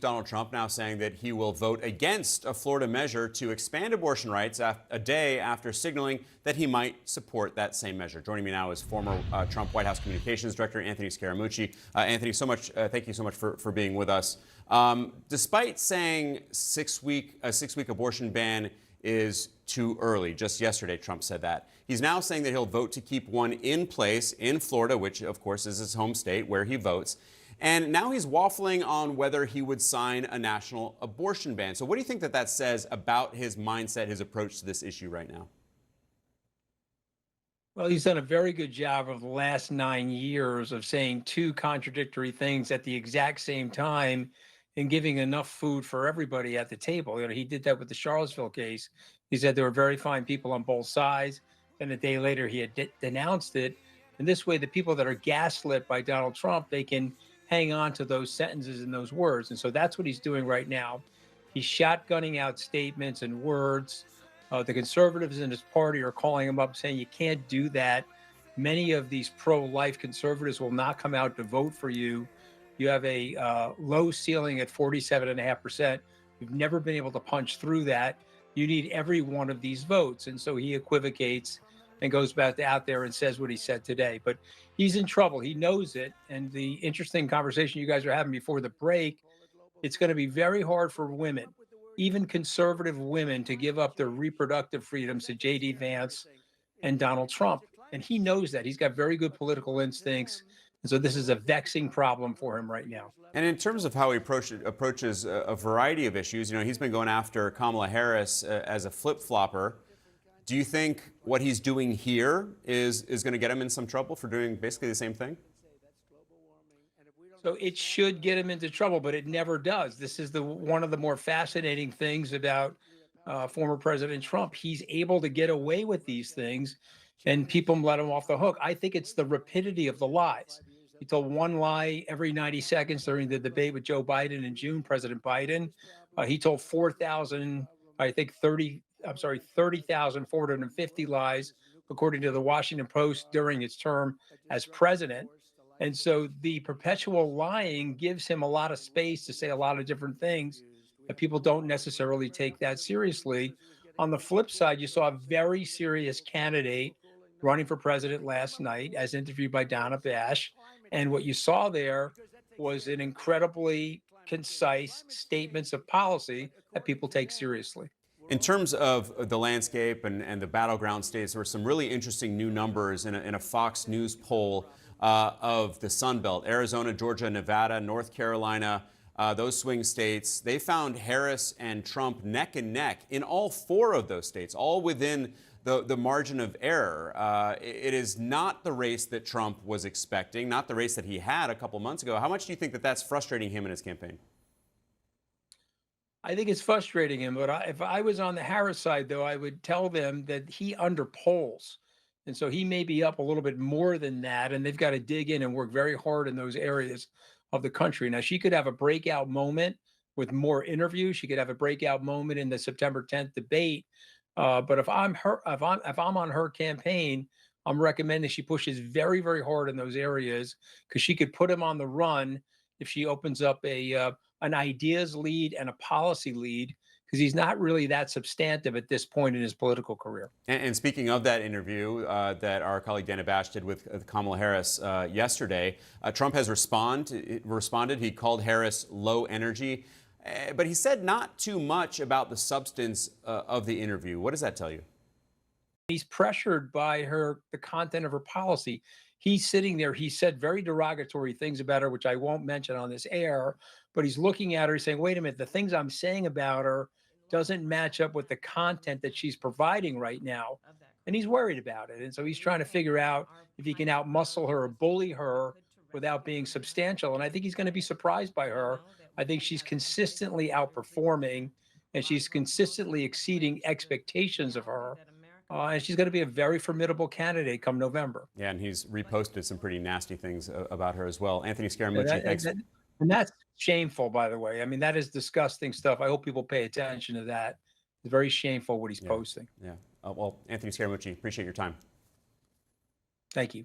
Donald Trump now saying that he will vote against a Florida measure to expand abortion rights a day after signaling that he might support that same measure. Joining me now is former Trump White House Communications Director Anthony Scaramucci. Anthony, thank you so much for being with us. Despite saying a six-week abortion ban is too early, just yesterday Trump said that, he's now saying that he'll vote to keep one in place in Florida, which of course is his home state where he votes. And now he's waffling on whether he would sign a national abortion ban. So what do you think that says about his mindset, his approach to this issue right now? Well, he's done a very good job of the last 9 years of saying two contradictory things at the exact same time and giving enough food for everybody at the table. He did that with the Charlottesville case. He said there were very fine people on both sides. Then a day later, he had denounced it. And this way, the people that are gaslit by Donald Trump, they can hang on to those sentences and those words. And so that's what he's doing right now. He's shotgunning out statements and words. The conservatives in his party are calling him up saying you can't do that. Many of these pro-life conservatives will not come out to vote for you. You have a low ceiling at 47.5%. You've never been able to punch through that. You need every one of these votes. And so he equivocates and goes back out there and says what he said today. But he's in trouble. He knows it. And the interesting conversation you guys are having before the break, it's going to be very hard for women, even conservative women, to give up their reproductive freedoms to J.D. Vance and Donald Trump. And he knows that. He's got very good political instincts. And so this is a vexing problem for him right now. And in terms of how he approaches a variety of issues, he's been going after Kamala Harris as a flip-flopper. Do you think what he's doing here is going to get him in some trouble for doing basically the same thing? So it should get him into trouble, but it never does. This is one of the more fascinating things about former President Trump. He's able to get away with these things, and people let him off the hook. I think it's the rapidity of the lies. He told one lie every 90 seconds during the debate with Joe Biden in June, President Biden. He told 4,000, I think 30,450 lies, according to the Washington Post, during his term as president. And so the perpetual lying gives him a lot of space to say a lot of different things that people don't necessarily take that seriously. On the flip side, you saw a very serious candidate running for president last night, as interviewed by Donna Bash. And what you saw there was an incredibly concise statements of policy that people take seriously. In terms of the landscape and the battleground states, there were some really interesting new numbers in a Fox News poll of the Sun Belt: Arizona, Georgia, Nevada, North Carolina, those swing states. They found Harris and Trump neck and neck in all four of those states, all within the margin of error. It is not the race that Trump was expecting, not the race that he had a couple months ago. How much do you think that that's frustrating him in his campaign? I think it's frustrating him, but if I was on the Harris side, though, I would tell them that he underpolls. And so he may be up a little bit more than that, and they've got to dig in and work very hard in those areas of the country. Now, she could have a breakout moment with more interviews. She could have a breakout moment in the September 10th debate. But if I'm on her campaign, I'm recommending she pushes very, very hard in those areas, because she could put him on the run if she opens up an ideas lead and a policy lead, because he's not really that substantive at this point in his political career. And speaking of that interview that our colleague Dana Bash did with Kamala Harris yesterday, Trump has responded. He called Harris low energy, but he said not too much about the substance of the interview. What does that tell you? He's pressured by the content of her policy. He's sitting there. He said very derogatory things about her, which I won't mention on this air, but he's looking at her, he's saying, wait a minute, the things I'm saying about her doesn't match up with the content that she's providing right now. And he's worried about it. And so he's trying to figure out if he can outmuscle her or bully her without being substantial. And I think he's going to be surprised by her. I think she's consistently outperforming, and she's consistently exceeding expectations of her. And she's going to be a very formidable candidate come November. Yeah, and he's reposted some pretty nasty things about her as well. Anthony And, Scaramucci, that, and, thanks. that- and that's shameful, by the way. I mean, that is disgusting stuff. I hope people pay attention to that. It's very shameful what he's Yeah, posting. yeah. Well, Anthony Scaramucci, appreciate your time. Thank you.